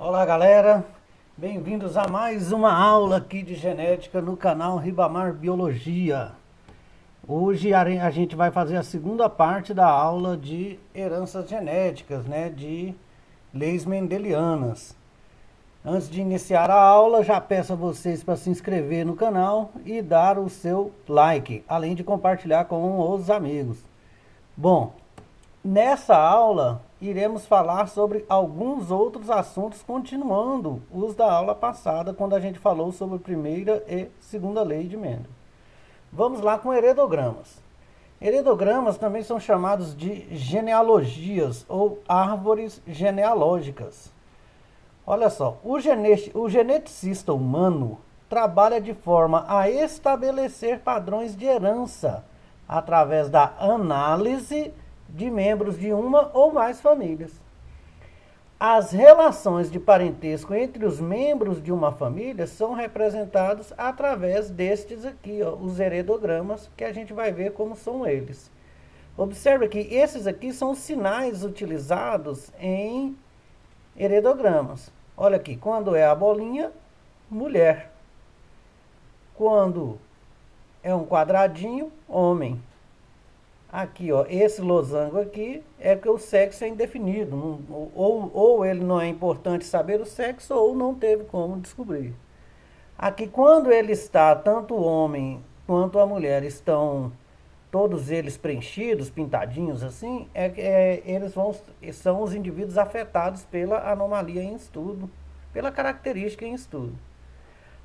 Olá galera, bem-vindos a mais uma aula aqui de genética no canal Ribamar Biologia. Hoje a gente vai fazer a segunda parte da aula de heranças genéticas, né, de leis mendelianas. Antes de iniciar a aula, já peço a vocês para se inscrever no canal e dar o seu like, além de compartilhar com os amigos. Bom, nessa aula, iremos falar sobre alguns outros assuntos, continuando os da aula passada, quando a gente falou sobre a primeira e segunda lei de Mendel. Vamos lá com heredogramas. Heredogramas também são chamados de genealogias ou árvores genealógicas. Olha só, o geneticista humano trabalha de forma a estabelecer padrões de herança através da análise de membros de uma ou mais famílias. As relações de parentesco entre os membros de uma família são representados através destes aqui, ó, os heredogramas, que a gente vai ver como são eles. Observe que esses aqui são os sinais utilizados em heredogramas. Olha aqui, quando é a bolinha, mulher. Quando é um quadradinho, homem. Aqui, ó, esse losango aqui é que o sexo é indefinido. Ou ele não é importante saber o sexo, ou não teve como descobrir. Aqui, quando ele está, tanto o homem quanto a mulher estão todos eles preenchidos, pintadinhos assim, são os indivíduos afetados pela anomalia em estudo, pela característica em estudo.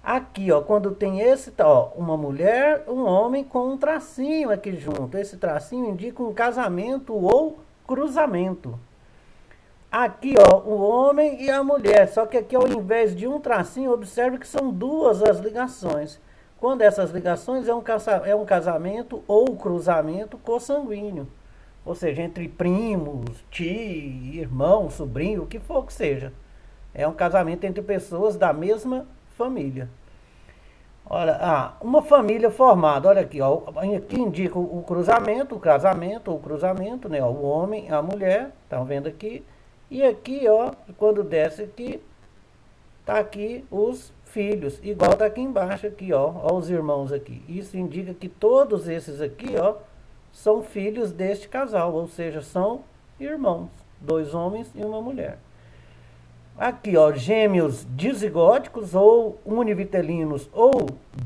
Aqui, ó, quando tem esse, ó, uma mulher, um homem com um tracinho aqui junto. Esse tracinho indica um casamento ou cruzamento. Aqui, ó, o homem e a mulher. Só que aqui, ao invés de um tracinho, observe que são duas as ligações. Quando essas ligações é um casamento ou cruzamento consanguíneo. Ou seja, entre primos, tio, irmão, sobrinho, o que for que seja. É um casamento entre pessoas da mesma família. Olha, uma família formada, olha aqui, ó, aqui indica o cruzamento, o casamento, ou cruzamento, né, ó, o homem, a mulher, estão vendo aqui, e aqui, ó, quando desce aqui, tá aqui os filhos, igual tá aqui embaixo, aqui, ó, os irmãos aqui. Isso indica que todos esses aqui, ó, são filhos deste casal, ou seja, são irmãos, dois homens e uma mulher. Aqui, ó, gêmeos dizigóticos ou univitelinos ou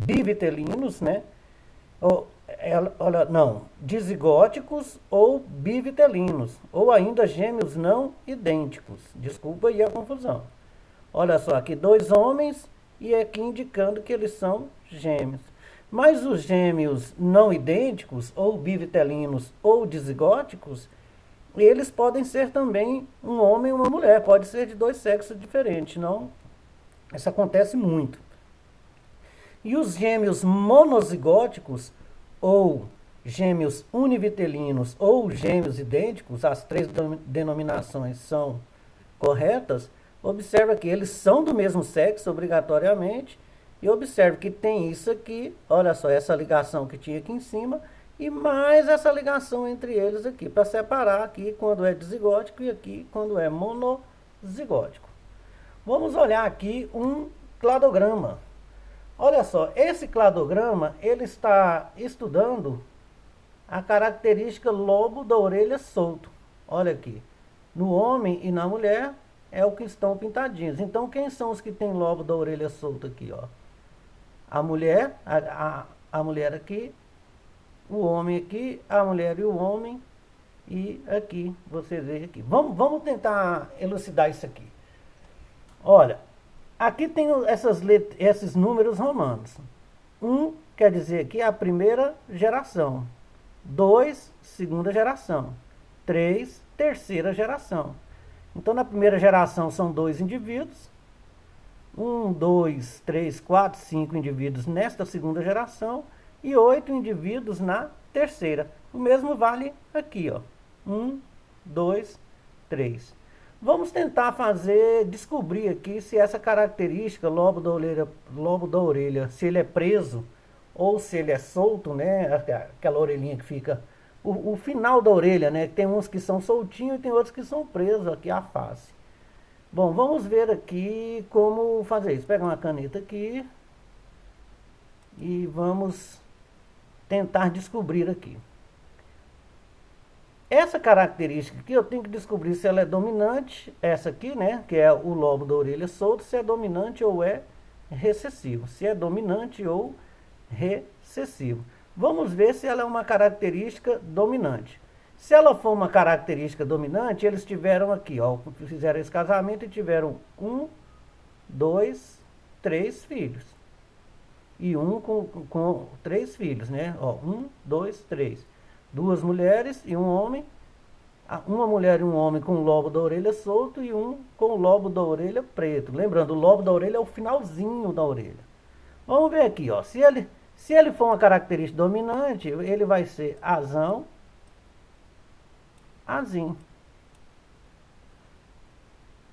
bivitelinos, né? Dizigóticos ou bivitelinos, ou ainda gêmeos não idênticos. Desculpa aí a confusão. Olha só, aqui dois homens e aqui indicando que eles são gêmeos. Mas os gêmeos não idênticos, ou bivitelinos ou dizigóticos, eles podem ser também um homem e uma mulher, pode ser de dois sexos diferentes, não? Isso acontece muito. E os gêmeos monozigóticos, ou gêmeos univitelinos, ou gêmeos idênticos, as três denominações são corretas. Observa que eles são do mesmo sexo, obrigatoriamente, e observe que tem isso aqui, olha só, essa ligação que tinha aqui em cima, e mais essa ligação entre eles aqui, para separar aqui quando é dizigótico e aqui quando é monozigótico. Vamos olhar aqui um cladograma. Olha só, esse cladograma, ele está estudando a característica lobo da orelha solto. Olha aqui, no homem e na mulher é o que estão pintadinhos. Então, quem são os que têm lobo da orelha solto aqui, ó? A mulher, a mulher aqui, o homem aqui, a mulher e o homem, e aqui, você vê aqui. Vamos tentar elucidar isso aqui. Olha, aqui tem esses números romanos. 1 quer dizer que é a primeira geração. 2, segunda geração. 3, terceira geração. Então, na primeira geração são 2 indivíduos. 1, 2, 3, 4, 5 indivíduos nesta segunda geração. E 8 indivíduos na terceira. O mesmo vale aqui, ó. 1, 2, 3. Vamos tentar descobrir aqui se essa característica, lobo da orelha, se ele é preso ou se ele é solto, né? Aquela orelhinha que fica, o final da orelha, né? Tem uns que são soltinhos e tem outros que são presos aqui à face. Bom, vamos ver aqui como fazer isso. Pega uma caneta aqui e vamos tentar descobrir aqui. Essa característica aqui eu tenho que descobrir se ela é dominante, essa aqui, né, que é o lobo da orelha solto, se é dominante ou é recessivo. Se é dominante ou recessivo. Vamos ver se ela é uma característica dominante. Se ela for uma característica dominante, eles tiveram aqui, ó, fizeram esse casamento e tiveram 1, 2, 3 filhos. E um com 3 filhos, né? Ó, 1, 2, 3. 2 mulheres e um homem. Uma mulher e um homem com o lobo da orelha solto e um com o lobo da orelha preto. Lembrando, o lobo da orelha é o finalzinho da orelha. Vamos ver aqui, ó. Se ele for uma característica dominante, ele vai ser azão, azim.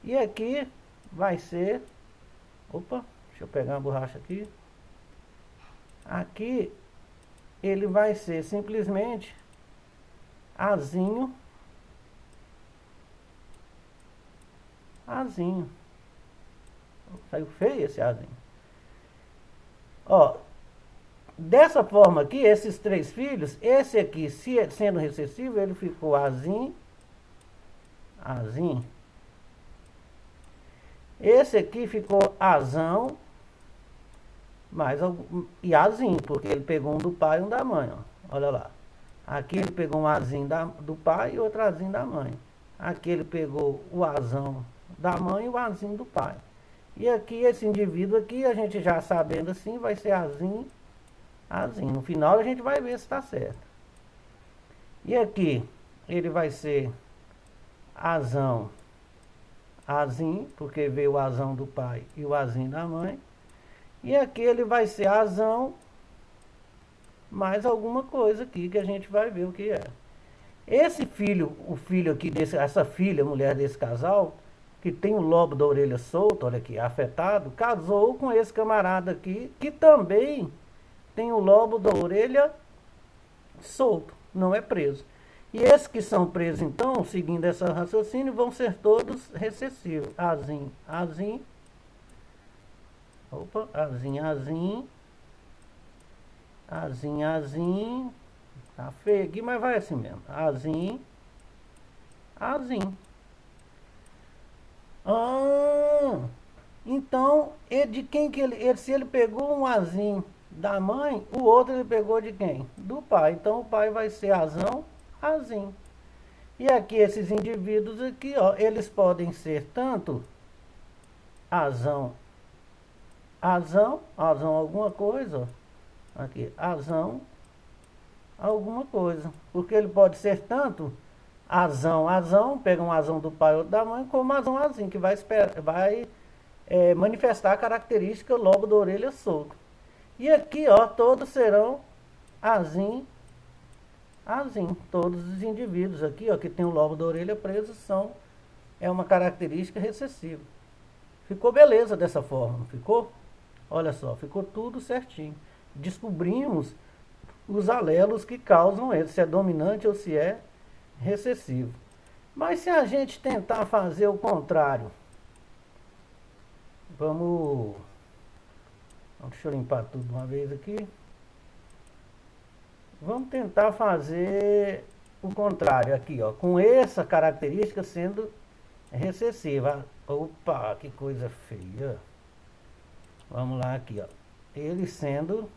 E aqui vai ser... Opa, deixa eu pegar uma borracha aqui. Aqui ele vai ser simplesmente azinho, azinho. Saiu feio esse azinho. Ó, dessa forma aqui, esses 3 filhos, esse aqui, sendo recessivo, ele ficou azim, azim. Esse aqui ficou azão, e azim, porque ele pegou um do pai e um da mãe, ó. Olha lá. Aqui ele pegou um azinho do pai e outro azinho da mãe. Aqui ele pegou o azão da mãe e o azinho do pai. E aqui esse indivíduo aqui, a gente já sabendo assim, vai ser azinho, azinho. No final a gente vai ver se está certo. E aqui ele vai ser azão, azinho, porque veio o azão do pai e o azinho da mãe. E aqui ele vai ser azão, mais alguma coisa aqui que a gente vai ver o que é. Esse filho, o filho aqui, essa filha, mulher desse casal, que tem o lobo da orelha solto, olha aqui, afetado, casou com esse camarada aqui, que também tem o lobo da orelha solto, não é preso. E esses que são presos, então, seguindo esse raciocínio, vão ser todos recessivos. Azim, azim. Opa, azim, azim. Azim, azim. Tá feio aqui, mas vai assim mesmo. Azim, azim. Então, de quem que se ele pegou um azim da mãe, o outro ele pegou de quem? Do pai. Então, o pai vai ser azão, azim. E aqui, esses indivíduos aqui, ó, eles podem ser tanto azão, azão, azão alguma coisa, ó. Aqui, azão, alguma coisa. Porque ele pode ser tanto azão, azão, pega um azão do pai ou da mãe, como azão, azim, que vai manifestar a característica lobo da orelha solto. E aqui, ó, todos serão azim, azim. Todos os indivíduos aqui, ó, que tem o lobo da orelha preso, é uma característica recessiva. Ficou beleza dessa forma, não ficou? Olha só, ficou tudo certinho. Descobrimos os alelos que causam ele, se é dominante ou se é recessivo. Mas se a gente tentar fazer o contrário, deixa eu limpar tudo de uma vez aqui. Vamos tentar fazer o contrário aqui, ó, com essa característica sendo recessiva. Opa, que coisa feia. Vamos lá aqui, ó. Ele sendo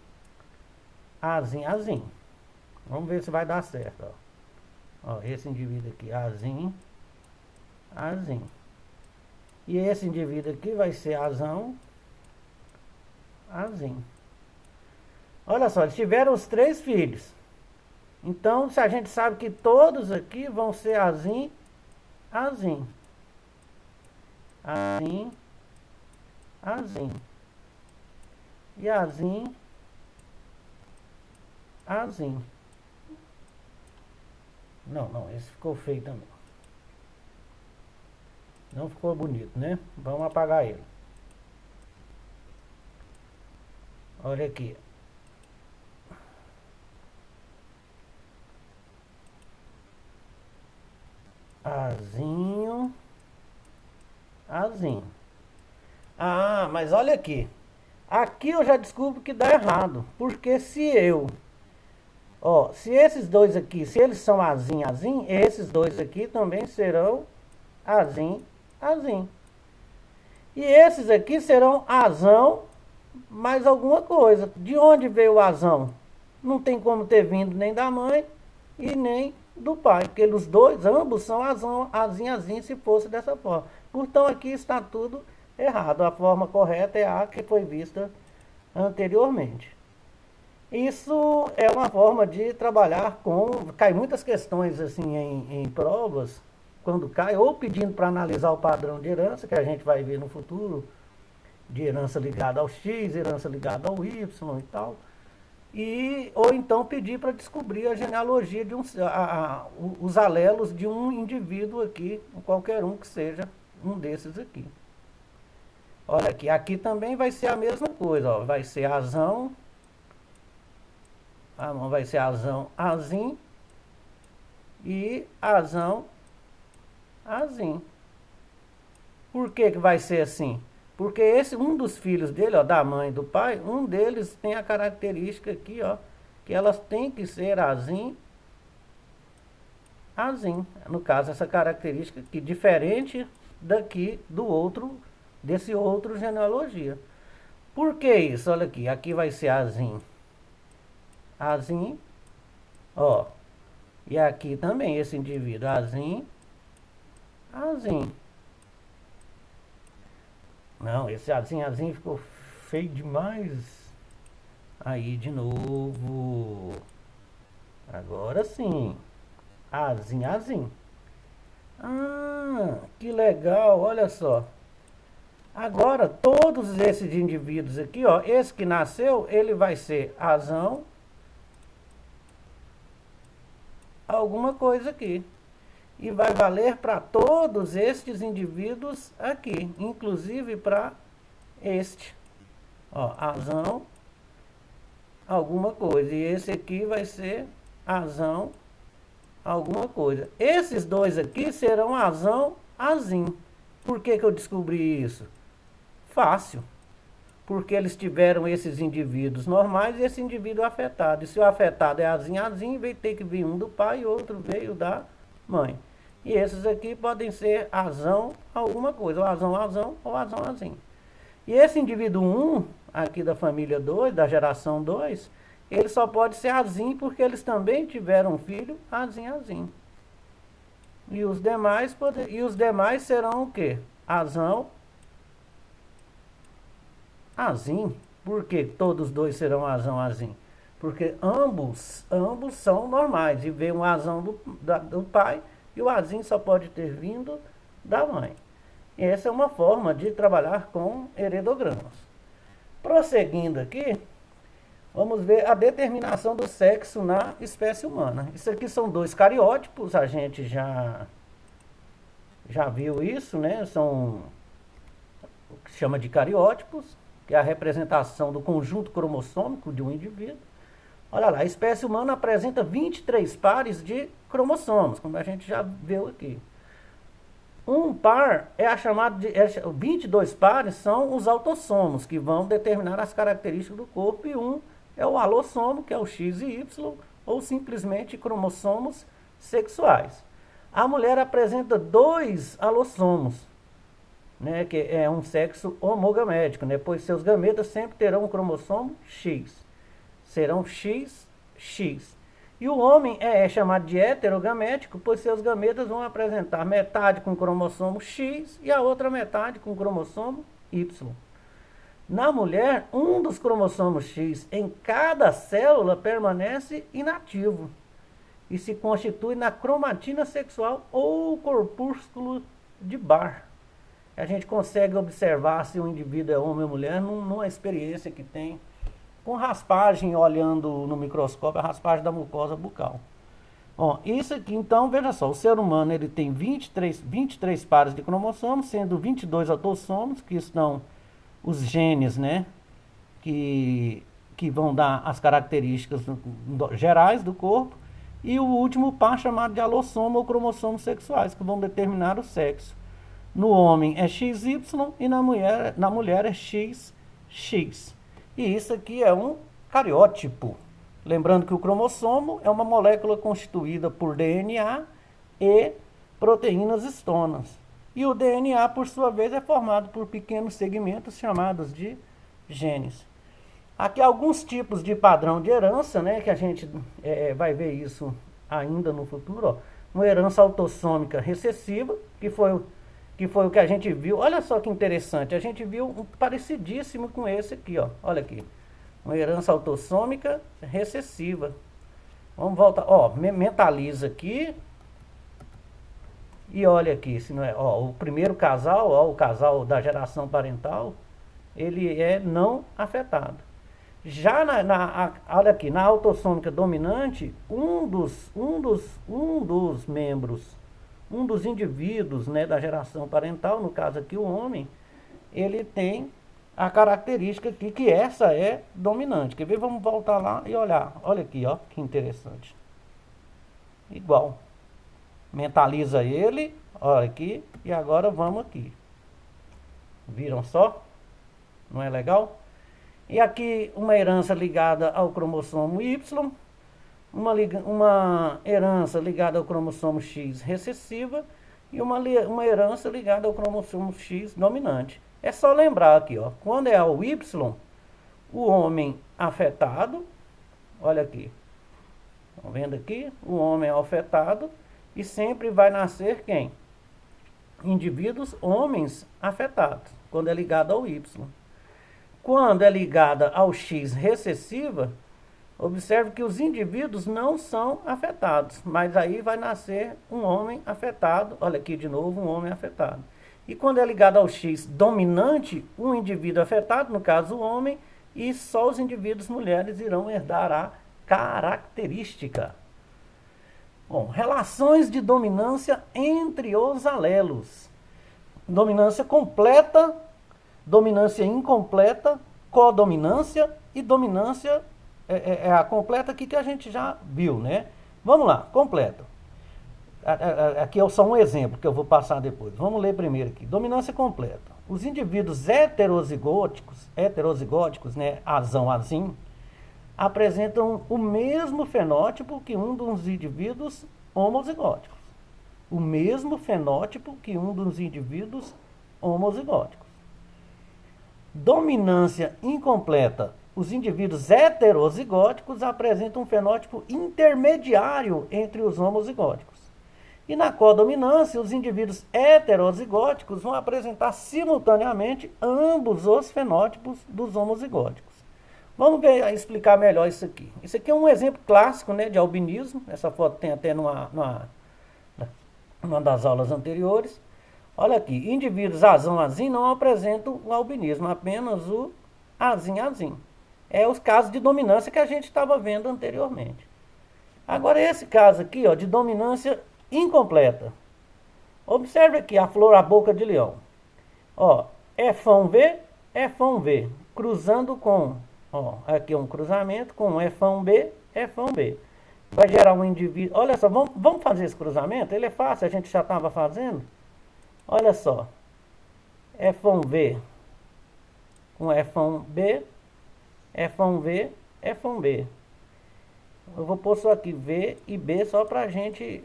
azim, azim. Vamos ver se vai dar certo, ó. Ó, esse indivíduo aqui, azim, azim. E esse indivíduo aqui vai ser azão, azim. Olha só, eles tiveram os 3 filhos. Então, se a gente sabe que todos aqui vão ser azim, azim. Azim, azim. E azim, azim. Não, esse ficou feio também. Não ficou bonito, né? Vamos apagar ele. Olha aqui. Azinho, Assim. Ah, mas olha aqui. Aqui eu já descubro que dá errado. Porque se eu... Ó, se esses dois aqui, se eles são azim, azim, esses dois aqui também serão azim, azim. E esses aqui serão azão mais alguma coisa. De onde veio o azão? Não tem como ter vindo nem da mãe e nem do pai, porque os dois, ambos são azão, azim, azim, se fosse dessa forma. Portanto, aqui está tudo errado. A forma correta é a que foi vista anteriormente. Isso é uma forma de trabalhar com... Cai muitas questões assim em provas, quando cai, ou pedindo para analisar o padrão de herança, que a gente vai ver no futuro, de herança ligada ao X, herança ligada ao Y e tal. Ou então pedir para descobrir a genealogia de os alelos de um indivíduo aqui, qualquer um que seja um desses aqui. Olha aqui, aqui também vai ser a mesma coisa, ó, vai ser azão, vai ser azão, azim e azão, azim. Por que vai ser assim? Porque um dos filhos dele, ó, da mãe e do pai, um deles tem a característica aqui, ó, que elas têm que ser azim, azim. No caso, essa característica aqui, diferente daqui do outro, desse outro genealogia. Por que isso? Olha aqui, aqui vai ser azim, azim, ó. E aqui também, esse indivíduo, azim, azim. Não, esse azim, azim ficou feio demais. Aí, de novo. Agora sim. Azim, azim. Ah, que legal, olha só. Agora, todos esses indivíduos aqui, ó, esse que nasceu, ele vai ser azão, alguma coisa aqui. E vai valer para todos estes indivíduos aqui, inclusive para este. Ó, azão, alguma coisa. E esse aqui vai ser azão, alguma coisa. Esses dois aqui serão azão, azim. Por que eu descobri isso? Fácil. Porque eles tiveram esses indivíduos normais e esse indivíduo afetado. E se o afetado é azim, azim, vai ter que vir um do pai e outro veio da mãe. E esses aqui podem ser azão alguma coisa, ou azão, azão, ou azão, azim. E esse indivíduo 1, aqui da família 2, da geração 2, ele só pode ser azim porque eles também tiveram um filho azim, azim. E os demais serão o quê? Azão, azim. Por que todos dois serão azão, azim? Porque ambos são normais. E veio um azão do pai, e o azim só pode ter vindo da mãe. E essa é uma forma de trabalhar com heredogramas. Prosseguindo aqui, vamos ver a determinação do sexo na espécie humana. Isso aqui são dois cariótipos, a gente já viu isso, né? São o que se chama de cariótipos, que é a representação do conjunto cromossômico de um indivíduo. Olha lá, a espécie humana apresenta 23 pares de cromossomos, como a gente já viu aqui. Um par é a chamada de... 22 pares são os autossomos, que vão determinar as características do corpo, e um é o alossomo, que é o X e Y, ou simplesmente cromossomos sexuais. A mulher apresenta 2 alossomos, né, que é um sexo homogamético, né, pois seus gametas sempre terão um cromossomo X. Serão X, X. E o homem é chamado de heterogamético, pois seus gametas vão apresentar metade com cromossomo X e a outra metade com cromossomo Y. Na mulher, um dos cromossomos X em cada célula permanece inativo e se constitui na cromatina sexual ou corpúsculo de Barr. A gente consegue observar se o indivíduo é homem ou mulher numa experiência que tem com raspagem, olhando no microscópio, a raspagem da mucosa bucal. Ó, isso aqui, então, veja só, o ser humano ele tem 23 pares de cromossomos, sendo 22 autossomos, que estão os genes, né, que vão dar as características gerais do corpo, e o último par chamado de alossomo ou cromossomos sexuais, que vão determinar o sexo. No homem é XY e na mulher é XX. E isso aqui é um cariótipo. Lembrando que o cromossomo é uma molécula constituída por DNA e proteínas histonas. E o DNA, por sua vez, é formado por pequenos segmentos chamados de genes. Aqui alguns tipos de padrão de herança, né, que a gente vai ver isso ainda no futuro. Ó. Uma herança autossômica recessiva, que foi o que a gente viu. Olha só que interessante, a gente viu um parecidíssimo com esse aqui, ó. Olha aqui, uma herança autossômica recessiva. Vamos voltar, ó, mentaliza aqui. E olha aqui, se não é, ó, o primeiro casal, ó, o casal da geração parental, ele é não afetado. Já olha aqui, na autossômica dominante, um dos membros, um dos indivíduos, né, da geração parental, no caso aqui o homem, ele tem a característica aqui, que essa é dominante. Quer ver? Vamos voltar lá e olhar. Olha aqui, ó, que interessante. Igual. Mentaliza ele, olha aqui, e agora vamos aqui. Viram só? Não é legal? E aqui uma herança ligada ao cromossomo Y, uma herança ligada ao cromossomo X recessiva e uma herança ligada ao cromossomo X dominante. É só lembrar aqui, ó, quando é ao Y, o homem afetado, olha aqui, estão vendo aqui? O homem é afetado e sempre vai nascer quem? Indivíduos homens afetados, quando é ligado ao Y. Quando é ligada ao X recessiva, observe que os indivíduos não são afetados, mas aí vai nascer um homem afetado. Olha aqui de novo, um homem afetado. E quando é ligado ao X dominante, um indivíduo afetado, no caso o homem, e só os indivíduos mulheres irão herdar a característica. Bom, relações de dominância entre os alelos. Dominância completa, dominância incompleta, codominância e dominância a completa aqui que a gente já viu, né? Vamos lá, completa. Aqui é só um exemplo que eu vou passar depois. Vamos ler primeiro aqui. Dominância completa. Os indivíduos heterozigóticos, né, azão, azim, apresentam o mesmo fenótipo que um dos indivíduos homozigóticos. O mesmo fenótipo que um dos indivíduos homozigóticos. Dominância incompleta. Os indivíduos heterozigóticos apresentam um fenótipo intermediário entre os homozigóticos. E na codominância, os indivíduos heterozigóticos vão apresentar simultaneamente ambos os fenótipos dos homozigóticos. Vamos ver, explicar melhor isso aqui. Isso aqui é um exemplo clássico, né, de albinismo. Essa foto tem até numa das aulas anteriores. Olha aqui, indivíduos azão-azim não apresentam o albinismo, apenas o azim-azim. É os casos de dominância que a gente estava vendo anteriormente. Agora esse caso aqui, ó, de dominância incompleta. Observe aqui a flor à boca de leão. Ó, Fão V, Fão V, cruzando com, ó, aqui um cruzamento com Fão B, Fão B. Vai gerar um indivíduo. Olha só, vamos fazer esse cruzamento? Ele é fácil, a gente já estava fazendo. Olha só, Fão V com Fão B, Fão V, Fão B. Eu vou pôr só aqui V e B só para a gente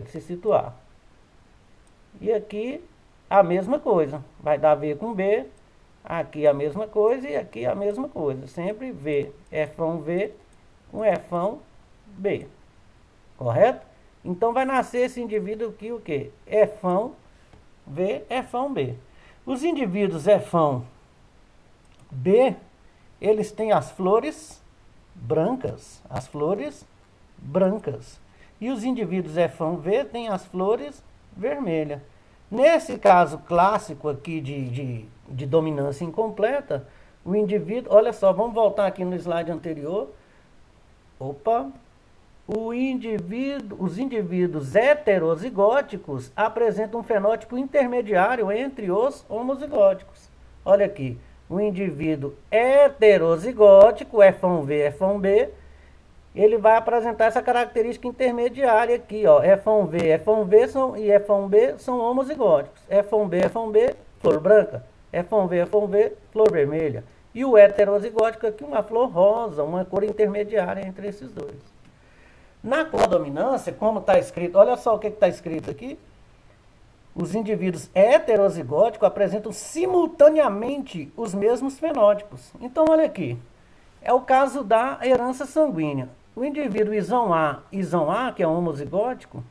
se situar. E aqui a mesma coisa, vai dar V com B, aqui a mesma coisa e aqui a mesma coisa. Sempre V, Fão V com Fão B. Correto? Então vai nascer esse indivíduo aqui o quê? Fão V, Fão B. Os indivíduos Fão B, eles têm as flores brancas, E os indivíduos Fão V têm as flores vermelhas. Nesse caso clássico aqui de dominância incompleta, o indivíduo, olha só, vamos voltar aqui no slide anterior. Opa! Os indivíduos heterozigóticos apresentam um fenótipo intermediário entre os homozigóticos. Olha aqui, o indivíduo heterozigótico, Fão V, Fão B, ele vai apresentar essa característica intermediária aqui, ó, F1V, F1V e F1B são homozigóticos, F1B, F1B, flor branca, F1V, F1V, flor vermelha, e o heterozigótico aqui, uma flor rosa, uma cor intermediária entre esses dois. Na codominância, como está escrito, olha só o que está escrito aqui, os indivíduos heterozigóticos apresentam simultaneamente os mesmos fenótipos. Então, olha aqui, é o caso da herança sanguínea. O indivíduo isão A, que é homozigótico,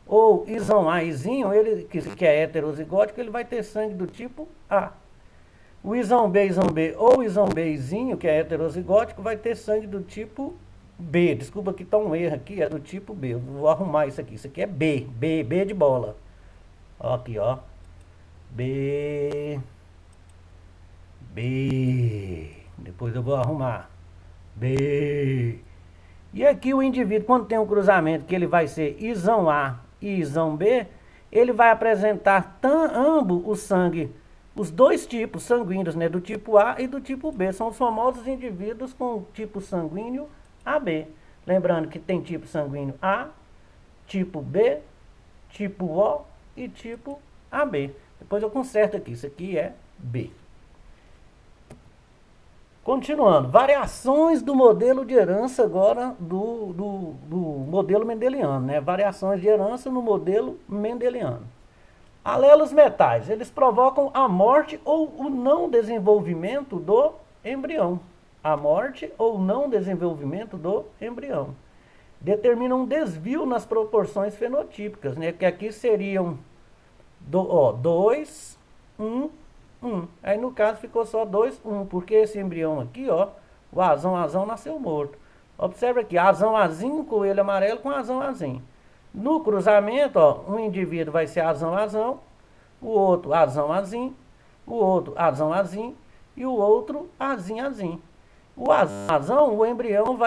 ou isão A, izinho, ele, que é heterozigótico, ele vai ter sangue do tipo A. O isão B, ou isão B, izinho, que é heterozigótico, vai ter sangue do tipo B. Desculpa que está um erro aqui, é do tipo B. Eu vou arrumar isso aqui. Isso aqui é B, B de bola. Ó, aqui, ó. B. Depois eu vou arrumar. B. E aqui o indivíduo, quando tem um cruzamento, que ele vai ser isão A e isão B, ele vai apresentar ambos o sangue, os dois tipos sanguíneos, né, do tipo A e do tipo B. São os famosos indivíduos com tipo sanguíneo AB. Lembrando que tem tipo sanguíneo A, tipo B, tipo O e tipo AB. Depois eu conserto aqui, isso aqui é B. Continuando, variações do modelo de herança agora do modelo mendeliano, né? Variações de herança no modelo mendeliano. Alelos metais, eles provocam a morte ou o não desenvolvimento do embrião. A morte ou não desenvolvimento do embrião. Determinam um desvio nas proporções fenotípicas, né? Que aqui seriam 2, 1, 1. Aí no caso ficou só 2, 1, porque esse embrião aqui, ó, o azão nasceu morto. Observa aqui, azinho, coelho amarelo com azinho. No cruzamento, ó, um indivíduo vai ser azão, o outro azinho, o outro azinho e o outro azinho. O azão, o embrião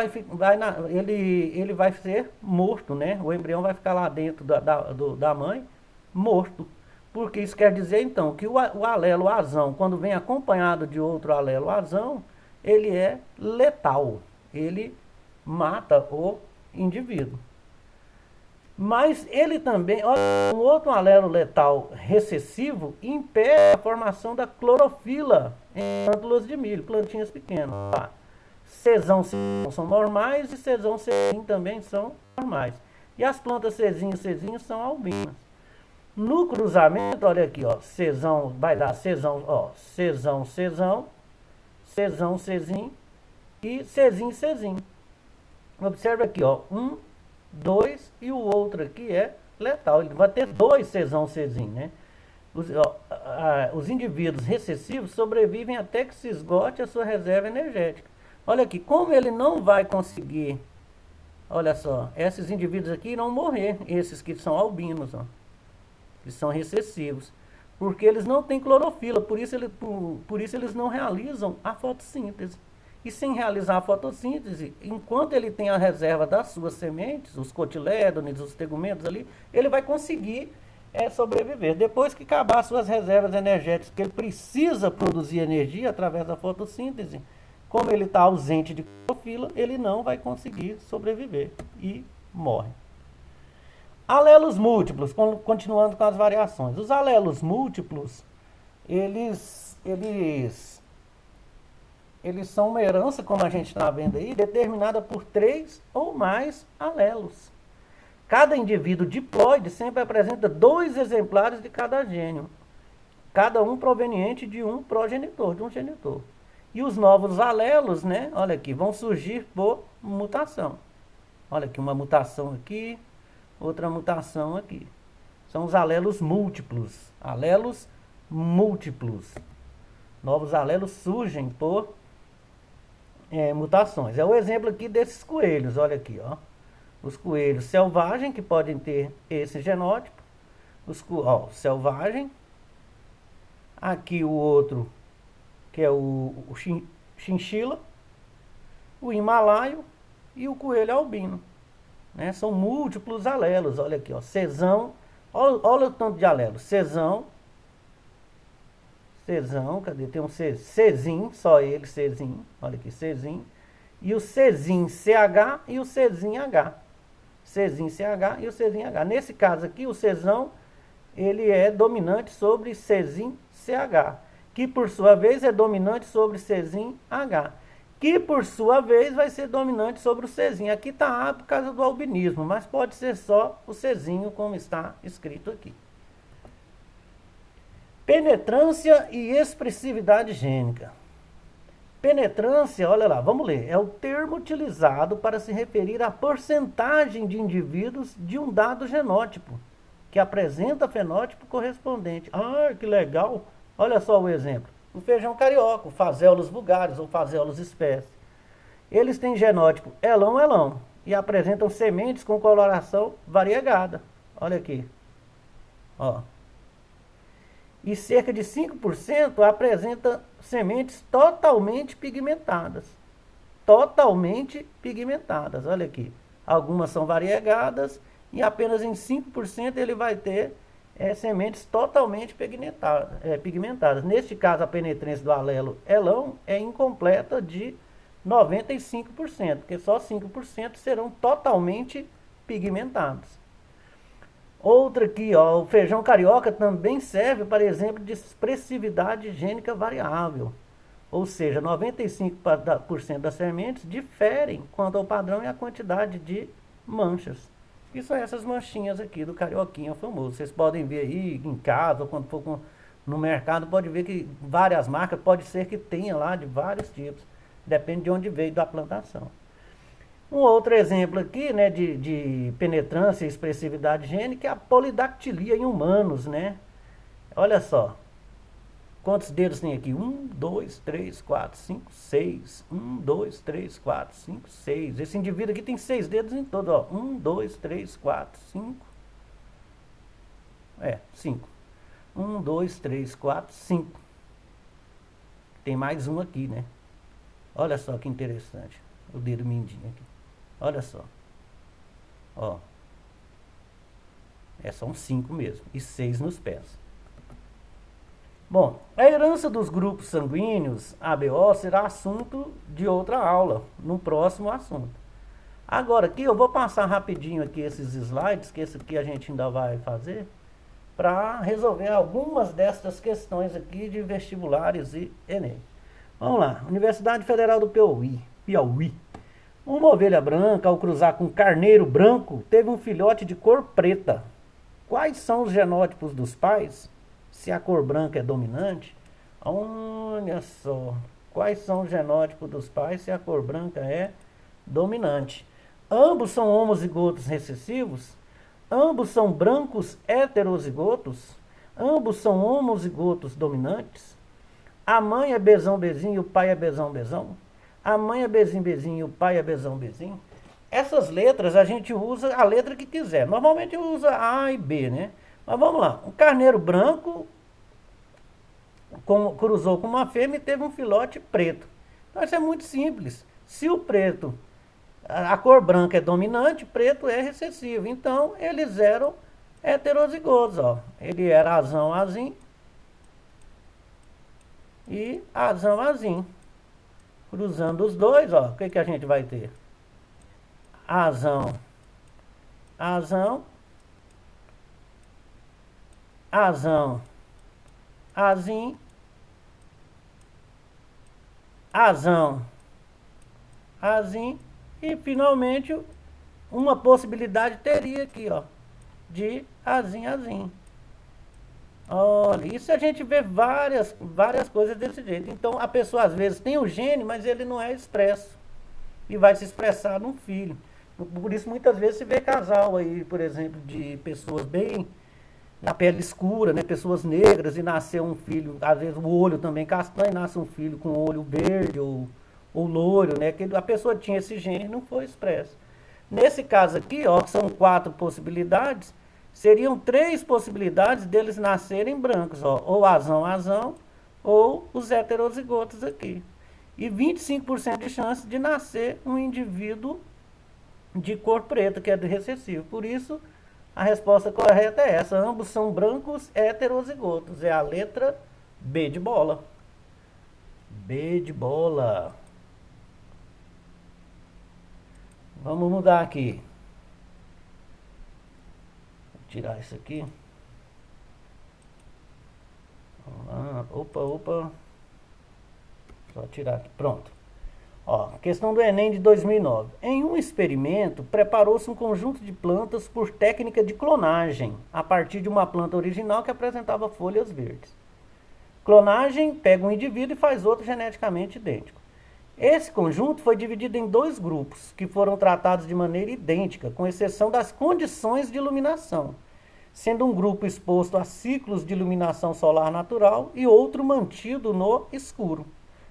ele vai ser morto, né? O embrião vai ficar lá dentro da mãe, morto. Porque isso quer dizer, então, que o alelo azão, quando vem acompanhado de outro alelo azão, ele é letal. Ele mata o indivíduo. Mas ele também, olha, um outro alelo letal recessivo impede a formação da clorofila em plântulas de milho, plantinhas pequenas. Tá? Czão são normais e Czão também são normais. E as plantas Czinho são albinas. No cruzamento, olha aqui, ó, Czão vai dar Czão, ó, Czão e Czinho. Observa aqui, ó, 1, 2 e o outro aqui é letal. Ele vai ter 2 Czão, né? Os indivíduos recessivos sobrevivem até que se esgote a sua reserva energética. Olha aqui, como ele não vai conseguir, olha só, esses indivíduos aqui irão morrer, esses que são albinos, ó. Eles são recessivos, porque eles não têm clorofila, por isso eles não realizam a fotossíntese. E sem realizar a fotossíntese, enquanto ele tem a reserva das suas sementes, os cotilédones, os tegumentos ali, ele vai conseguir sobreviver. Depois que acabar as suas reservas energéticas, que ele precisa produzir energia através da fotossíntese, como ele está ausente de clorofila, ele não vai conseguir sobreviver e morre. Alelos múltiplos, continuando com as variações. Os alelos múltiplos, eles são uma herança, como a gente está vendo aí, determinada por 3 ou mais alelos. Cada indivíduo diploide sempre apresenta 2 exemplares de cada gênio, cada um proveniente de um progenitor, de um genitor. E os novos alelos, né, olha aqui, vão surgir por mutação. Olha aqui, uma mutação aqui, outra mutação aqui. São os alelos múltiplos. Alelos múltiplos. Novos alelos surgem por mutações. É o exemplo aqui desses coelhos. Olha aqui, ó. Os coelhos selvagens, que podem ter esse genótipo. Selvagem. Aqui o outro, que é o chinchila. O himalaio e o coelho albino. Né? São múltiplos alelos, olha aqui, ó, Czão, olha o tanto de alelos, Czão, cadê? Tem um Czinho, só ele, Czinho, olha aqui, Czinho, e o Czinho CH e o Czinho H. Czinho CH e o Czinho H. Nesse caso aqui, o Czão, ele é dominante sobre Czinho CH, que por sua vez é dominante sobre Czinho H, que por sua vez vai ser dominante sobre o Czinho. Aqui está A por causa do albinismo, mas pode ser só o Czinho, como está escrito aqui. Penetrância e expressividade gênica. Penetrância, olha lá, vamos ler. É o termo utilizado para se referir à porcentagem de indivíduos de um dado genótipo, que apresenta fenótipo correspondente. Ah, que legal! Olha só o exemplo. O feijão carioca, o Phaseolus vulgaris ou Phaseolus espécie. Eles têm genótipo elão e apresentam sementes com coloração variegada. Olha aqui. Ó. E cerca de 5% apresenta sementes totalmente pigmentadas. Totalmente pigmentadas, olha aqui. Algumas são variegadas e apenas em 5% ele vai ter sementes totalmente pigmentadas. Neste caso, a penetrância do alelo elão é incompleta de 95%, porque só 5% serão totalmente pigmentados. Outra aqui, ó, o feijão carioca também serve para exemplo de expressividade gênica variável. Ou seja, 95% das sementes diferem quanto ao padrão e a quantidade de manchas. E são essas manchinhas aqui do carioquinha famoso. Vocês podem ver aí em casa ou quando for no mercado, pode ver que várias marcas, pode ser que tenha lá de vários tipos. Depende de onde veio da plantação. Um outro exemplo aqui, né, de penetrância e expressividade gênica é a polidactilia em humanos, né? Olha só. Quantos dedos tem aqui? 1, 2, 3, 4, 5, 6. 1, 2, 3, 4, 5, 6. Esse indivíduo aqui tem 6 dedos em todo, ó. 1, 2, 3, 4, 5. 5. 1, 2, 3, 4, 5. Tem mais um aqui, né? Olha só que interessante. O dedo mindinho aqui. Olha só. Ó. São 5 mesmo. E 6 nos pés. Bom, a herança dos grupos sanguíneos, ABO, será assunto de outra aula, no próximo assunto. Agora aqui eu vou passar rapidinho aqui esses slides, que esse aqui a gente ainda vai fazer, para resolver algumas destas questões aqui de vestibulares e Enem. Vamos lá, Universidade Federal do Piauí. Uma ovelha branca, ao cruzar com um carneiro branco, teve um filhote de cor preta. Quais são os genótipos dos pais? Se a cor branca é dominante, olha só. Quais são os genótipos dos pais se a cor branca é dominante? Ambos são homozigotos recessivos? Ambos são brancos heterozigotos? Ambos são homozigotos dominantes? A mãe é Bzão Bzinho e o pai é Bzão Bzão? A mãe é Bzinho Bzinho e o pai é Bzão Bzinho? Essas letras a gente usa a letra que quiser. Normalmente usa A e B, né? Mas vamos lá. Um carneiro branco cruzou com uma fêmea e teve um filhote preto. Então isso é muito simples. Se o preto, a cor branca é dominante, preto é recessivo. Então eles eram heterozigotos, ó. Ele era azão azim e azão azim. Cruzando os dois, ó, o que que a gente vai ter? Azão, azão, azão, azim, azão, azim e finalmente uma possibilidade teria aqui, ó, de azim, azim. Olha, isso a gente vê várias coisas desse jeito. Então a pessoa às vezes tem o gene, mas ele não é expresso e vai se expressar num filho. Por isso muitas vezes se vê casal aí, por exemplo, de pessoas bem na pele escura, né, pessoas negras, e nasceu um filho, às vezes o olho também castanho, e nasce um filho com olho verde ou loiro, né, que a pessoa tinha esse gene e não foi expresso. Nesse caso aqui, ó, são 4 possibilidades, seriam 3 possibilidades deles nascerem brancos, ó, ou azão, azão, ou os heterozigotos aqui. E 25% de chance de nascer um indivíduo de cor preta, que é do recessivo. Por isso, a resposta correta é essa. Ambos são brancos heterozigotos. É a letra B de bola. B de bola. Vamos mudar aqui. Vou tirar isso aqui. Vamos lá. Opa. Só tirar aqui. Pronto. Ó, questão do Enem de 2009. Em um experimento, preparou-se um conjunto de plantas por técnica de clonagem, a partir de uma planta original que apresentava folhas verdes. Clonagem pega um indivíduo e faz outro geneticamente idêntico. Esse conjunto foi dividido em dois grupos, que foram tratados de maneira idêntica, com exceção das condições de iluminação, sendo um grupo exposto a ciclos de iluminação solar natural e outro mantido no escuro.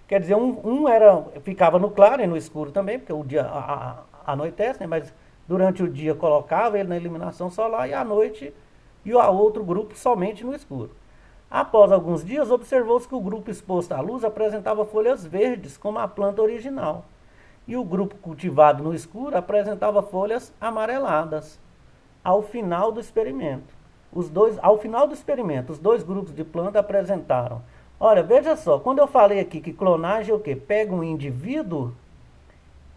Quer dizer, ficava no claro e no escuro também, porque o dia anoitece, né? Mas durante o dia colocava ele na iluminação solar e à noite e o outro grupo somente no escuro. Após alguns dias, observou-se que o grupo exposto à luz apresentava folhas verdes, como a planta original, e o grupo cultivado no escuro apresentava folhas amareladas. Ao final do experimento, os dois grupos de planta apresentaram. Olha, veja só, quando eu falei aqui que clonagem é o quê? Pega um indivíduo,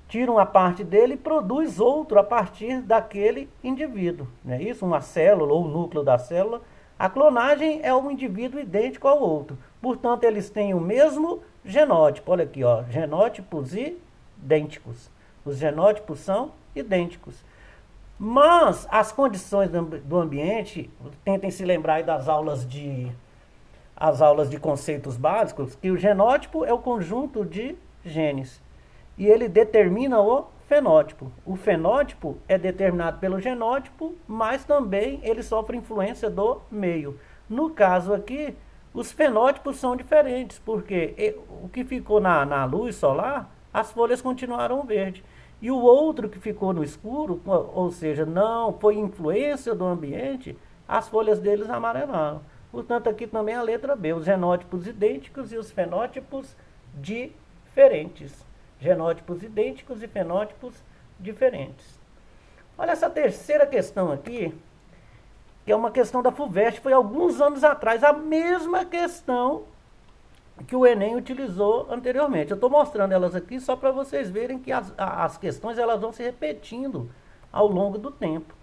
tira uma parte dele e produz outro a partir daquele indivíduo. Não é isso? Uma célula ou o núcleo da célula. A clonagem é um indivíduo idêntico ao outro. Portanto, eles têm o mesmo genótipo. Olha aqui, ó, genótipos idênticos. Os genótipos são idênticos. Mas as condições do ambiente, tentem se lembrar aí das aulas de conceitos básicos, que o genótipo é o conjunto de genes e ele determina o fenótipo. O fenótipo é determinado pelo genótipo, mas também ele sofre influência do meio. No caso aqui, os fenótipos são diferentes, porque o que ficou na luz solar, as folhas continuaram verdes. E o outro que ficou no escuro, ou seja, não foi influência do ambiente, as folhas deles amarelaram. Portanto, aqui também a letra B, os genótipos idênticos e os fenótipos diferentes. Genótipos idênticos e fenótipos diferentes. Olha essa terceira questão aqui, que é uma questão da FUVEST, foi alguns anos atrás, a mesma questão que o Enem utilizou anteriormente. Eu estou mostrando elas aqui só para vocês verem que as questões elas vão se repetindo ao longo do tempo.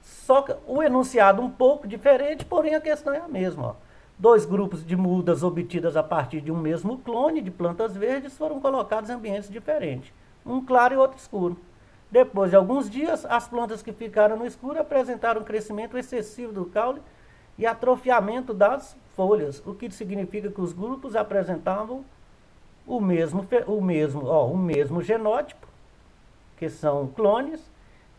Só que o enunciado um pouco diferente, porém a questão é a mesma. Ó. Dois grupos de mudas obtidas a partir de um mesmo clone de plantas verdes foram colocados em ambientes diferentes, um claro e outro escuro. Depois de alguns dias, as plantas que ficaram no escuro apresentaram um crescimento excessivo do caule e atrofiamento das folhas, o que significa que os grupos apresentavam o mesmo genótipo, que são clones,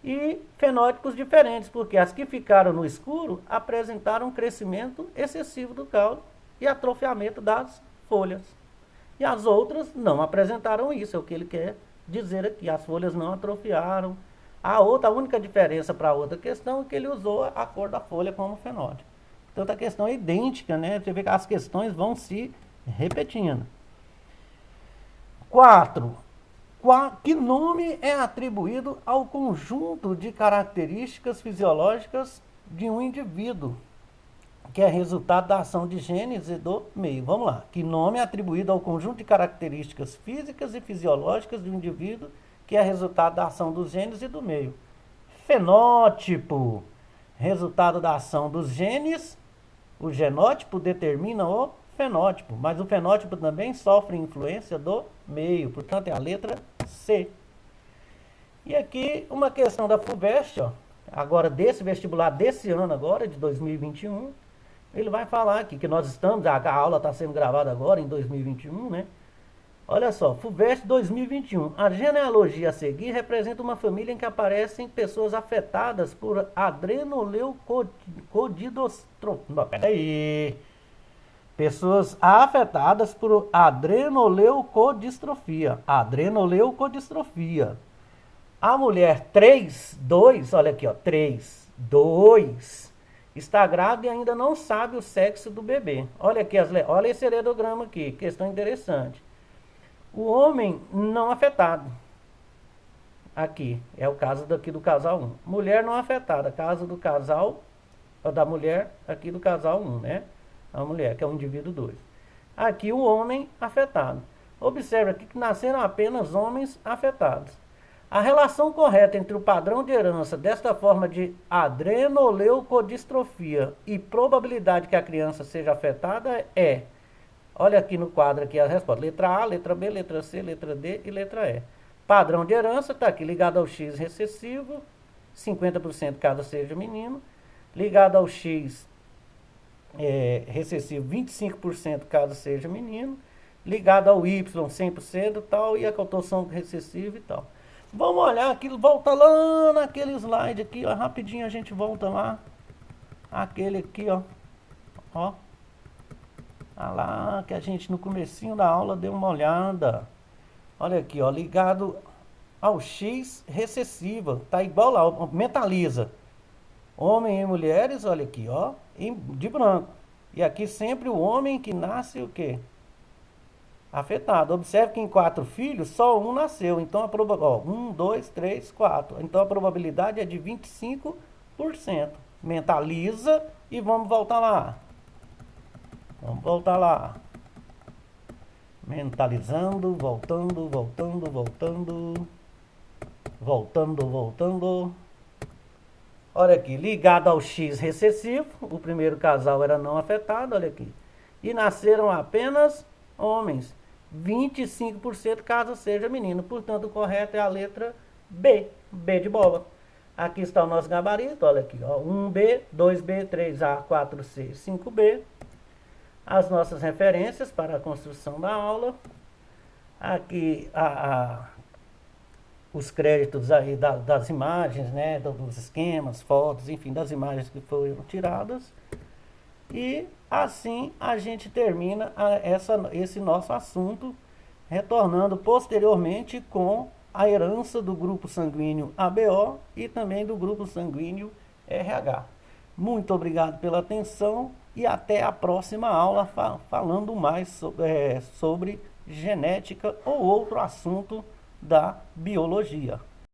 e fenótipos diferentes, porque as que ficaram no escuro apresentaram um crescimento excessivo do caule e atrofiamento das folhas. E as outras não apresentaram isso, é o que ele quer dizer aqui, as folhas não atrofiaram. A única diferença para a outra questão é que ele usou a cor da folha como fenótipo. Portanto, a questão é idêntica, né? Você vê que as questões vão se repetindo. 4. Que nome é atribuído ao conjunto de características fisiológicas de um indivíduo, que é resultado da ação de genes e do meio? Vamos lá. Que nome é atribuído ao conjunto de características físicas e fisiológicas de um indivíduo, que é resultado da ação dos genes e do meio? Fenótipo. Resultado da ação dos genes, o genótipo determina o fenótipo, mas o fenótipo também sofre influência do meio, portanto é a letra C. E aqui uma questão da FUVEST, ó, agora desse vestibular desse ano agora, de 2021, ele vai falar aqui que nós estamos, a aula está sendo gravada agora em 2021, né? Olha só, FUVEST 2021, a genealogia a seguir representa uma família em que aparecem pessoas afetadas por adrenoleucodistrofia. Peraí. Pessoas afetadas por adrenoleucodistrofia. Adrenoleucodistrofia. A mulher 3-2, olha aqui, ó, 3-2, está grávida e ainda não sabe o sexo do bebê. Olha aqui, olha esse heredograma aqui, questão interessante. O homem não afetado. Aqui, é o caso daqui do casal 1. Mulher não afetada, caso do casal, da mulher aqui do casal 1, né? A mulher, que é o indivíduo 2. Aqui o homem afetado. Observe aqui que nasceram apenas homens afetados. A relação correta entre o padrão de herança desta forma de adrenoleucodistrofia e probabilidade que a criança seja afetada é, olha aqui no quadro aqui a resposta, letra A, letra B, letra C, letra D e letra E. Padrão de herança está aqui ligado ao X recessivo, 50% caso seja menino, ligado ao X recessivo, 25% caso seja menino, ligado ao Y, 100% e tal, e a cotoção recessiva e tal. Vamos olhar aqui, volta lá naquele slide aqui, ó, rapidinho a gente volta lá. Aquele aqui, ó. Ó. Ah lá, que a gente no comecinho da aula deu uma olhada. Olha aqui, ó, ligado ao X recessiva. Tá igual lá, ó, metaliza. Homem e mulheres, olha aqui, ó, de branco. E aqui sempre o homem que nasce o quê? Afetado. Observe que em 4 filhos, só um nasceu. Então a probabilidade, 1, 2, 3, 4. Então a probabilidade é de 25%. Mentaliza e vamos voltar lá. Vamos voltar lá. Mentalizando, voltando, voltando, voltando. Voltando, voltando. Olha aqui, ligado ao X recessivo. O primeiro casal era não afetado, olha aqui. E nasceram apenas homens. 25% caso seja menino. Portanto, o correto é a letra B. B de bola. Aqui está o nosso gabarito, olha aqui, ó, 1B, 2B, 3A, 4C, 5B. As nossas referências para a construção da aula. Aqui os créditos aí das imagens, né, dos esquemas, fotos, enfim, das imagens que foram tiradas. E assim a gente termina esse nosso assunto, retornando posteriormente com a herança do grupo sanguíneo ABO e também do grupo sanguíneo RH. Muito obrigado pela atenção e até a próxima aula falando mais sobre genética ou outro assunto da biologia.